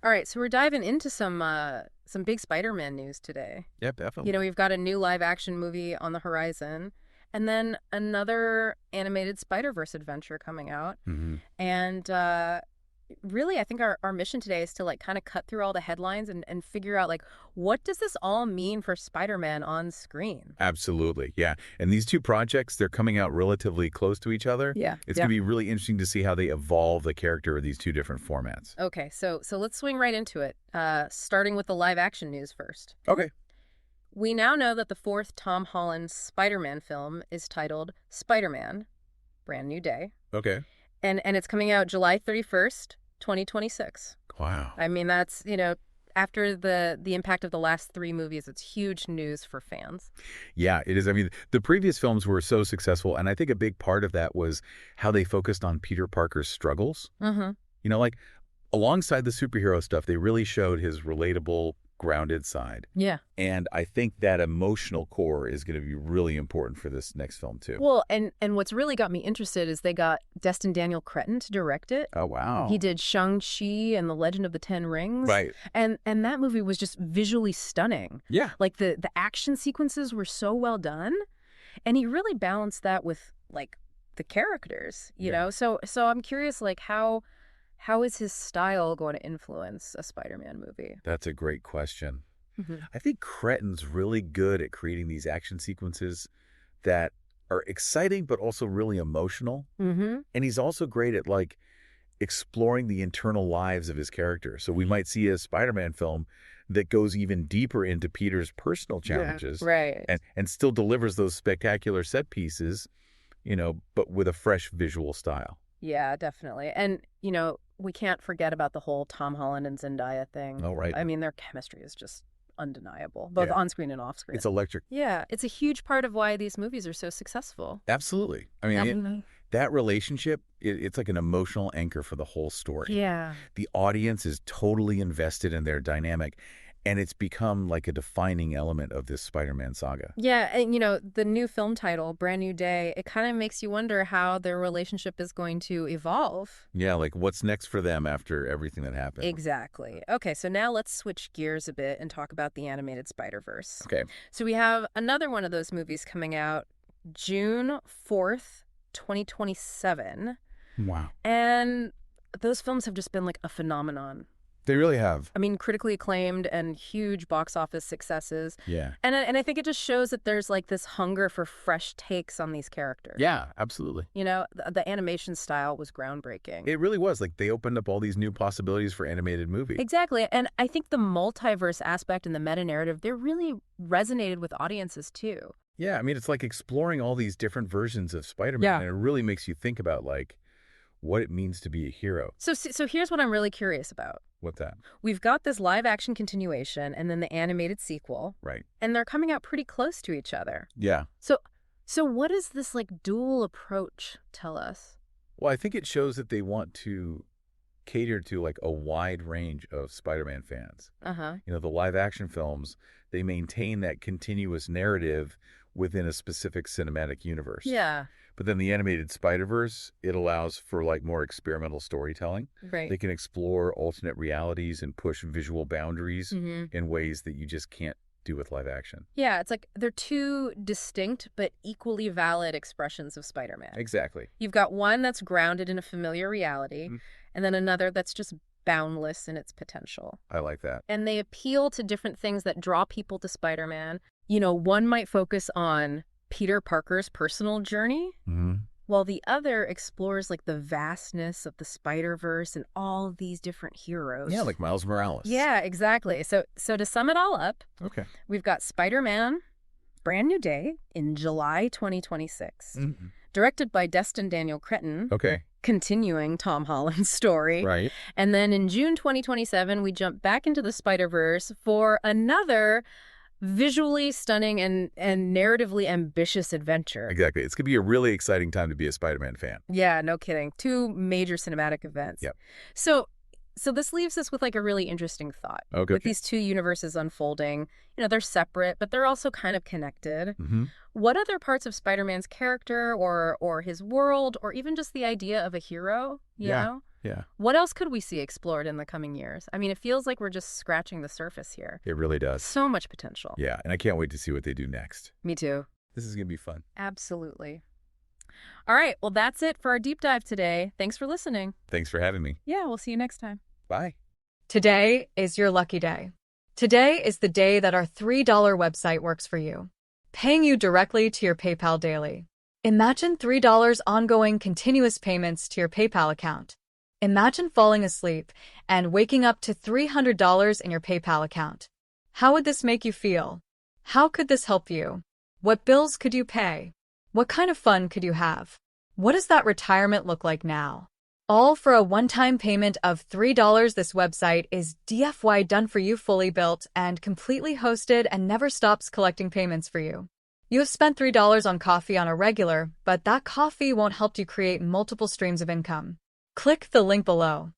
All right, so we're diving into some big Spider-Man news today. Yep, definitely. We've got a new live-action movie on the horizon, and then another animated Spider-Verse adventure coming out. Hmm. And really, I think our mission today is to like kind of cut through all the headlines and figure out like what does this all mean for Spider-Man on screen? Absolutely, yeah. And these two projects, they're coming out relatively close to each other. Yeah. It's Yeah. going to be really interesting to see how they evolve the character of these two different formats. Okay, so let's swing right into it. Starting with the live-action news first. Okay. We now know that the fourth Tom Holland Spider-Man film is titled Spider-Man: Brand New Day. Okay. And it's coming out July 31st, 2026. Wow. I mean, that's, after the impact of the last three movies, it's huge news for fans. Yeah, it is. I mean, the previous films were so successful, and I think a big part of that was how they focused on Peter Parker's struggles. Mm-hmm. Like alongside the superhero stuff, they really showed his relatable, grounded side. Yeah. And I think that emotional core is going to be really important for this next film, too. Well, and what's really got me interested is they got Destin Daniel Cretton to direct it. Oh, wow. He did Shang-Chi and the Legend of the Ten Rings. Right. And that movie was just visually stunning. Yeah. Like the action sequences were so well done. And he really balanced that with like the characters, you know? So I'm curious, like how is his style going to influence a Spider-Man movie? That's a great question. Mm-hmm. I think Cretton's really good at creating these action sequences that are exciting but also really emotional. Mm-hmm. And he's also great at like exploring the internal lives of his character. So we might see a Spider-Man film that goes even deeper into Peter's personal challenges, Right. and still delivers those spectacular set pieces, but with a fresh visual style. Yeah, definitely. And, we can't forget about the whole Tom Holland and Zendaya thing. Oh, right. I mean, their chemistry is just undeniable, both Yeah. on screen and off screen. It's electric. Yeah, it's a huge part of why these movies are so successful. Absolutely. I mean, that relationship, it's like an emotional anchor for the whole story. Yeah. The audience is totally invested in their dynamic, and it's become like a defining element of this Spider-Man saga. Yeah, and the new film title, Brand New Day, it kind of makes you wonder how their relationship is going to evolve. Yeah, like what's next for them after everything that happened. Exactly. Okay, so now let's switch gears a bit and talk about the animated Spider-Verse. Okay. So we have another one of those movies coming out June 4th, 2027. Wow. And those films have just been like a phenomenon. They really have. I mean, critically acclaimed and huge box office successes. Yeah. And I think it just shows that there's like this hunger for fresh takes on these characters. Yeah, absolutely. The animation style was groundbreaking. It really was. Like they opened up all these new possibilities for animated movies. Exactly. And I think the multiverse aspect and the meta-narrative, they really resonated with audiences too. Yeah, I mean, it's like exploring all these different versions of Spider-Man. Yeah. And it really makes you think about like what it means to be a hero. So here's what I'm really curious about. What's that? We've got this live action continuation and then the animated sequel. Right. And they're coming out pretty close to each other. Yeah. So what does this like dual approach tell us? Well, I think it shows that they want to cater to like a wide range of Spider-Man fans. Uh-huh. The live action films, they maintain that continuous narrative within a specific cinematic universe. Yeah. But then the animated Spider-Verse, it allows for like more experimental storytelling. Right. They can explore alternate realities and push visual boundaries Mm-hmm. in ways that you just can't do with live action. Yeah, it's like they're two distinct but equally valid expressions of Spider-Man. Exactly. You've got one that's grounded in a familiar reality, Mhm. and then another that's just boundless in its potential. I like that. And they appeal to different things that draw people to Spider-Man. One might focus on Peter Parker's personal journey, Mm-hmm. while the other explores like the vastness of the Spider-Verse and all of these different heroes. Yeah, like Miles Morales. Yeah, exactly. So to sum it all up, Okay. we've got Spider-Man: Brand New Day in July 2026, Mm-hmm. directed by Destin Daniel Cretton, Okay. continuing Tom Holland's story. Right. And then in June 2027, we jump back into the Spider-Verse for another visually stunning and narratively ambitious adventure. Exactly. It's going to be a really exciting time to be a Spider-Man fan. Yeah, no kidding. Two major cinematic events. Yep. So this leaves us with like a really interesting thought. Okay. With these two universes unfolding, they're separate, but they're also kind of connected. Mm-hmm. What other parts of Spider-Man's character or his world or even just the idea of a hero, you know? Yeah. What else could we see explored in the coming years? I mean, it feels like we're just scratching the surface here. It really does. So much potential. Yeah, and I can't wait to see what they do next. Me too. This is going to be fun. Absolutely. All right, well, that's it for our deep dive today. Thanks for listening. Thanks for having me. Yeah, we'll see you next time. Bye. Today is your lucky day. Today is the day that our $3 website works for you, paying you directly to your PayPal daily. Imagine $3 ongoing continuous payments to your PayPal account. Imagine falling asleep and waking up to $300 in your PayPal account. How would this make you feel? How could this help you? What bills could you pay? What kind of fun could you have? What does that retirement look like now? All for a one-time payment of $3. This website is DFY done for you, fully built and completely hosted, and never stops collecting payments for you. You have spent $3 on coffee on a regular, but that coffee won't help you create multiple streams of income. Click the link below.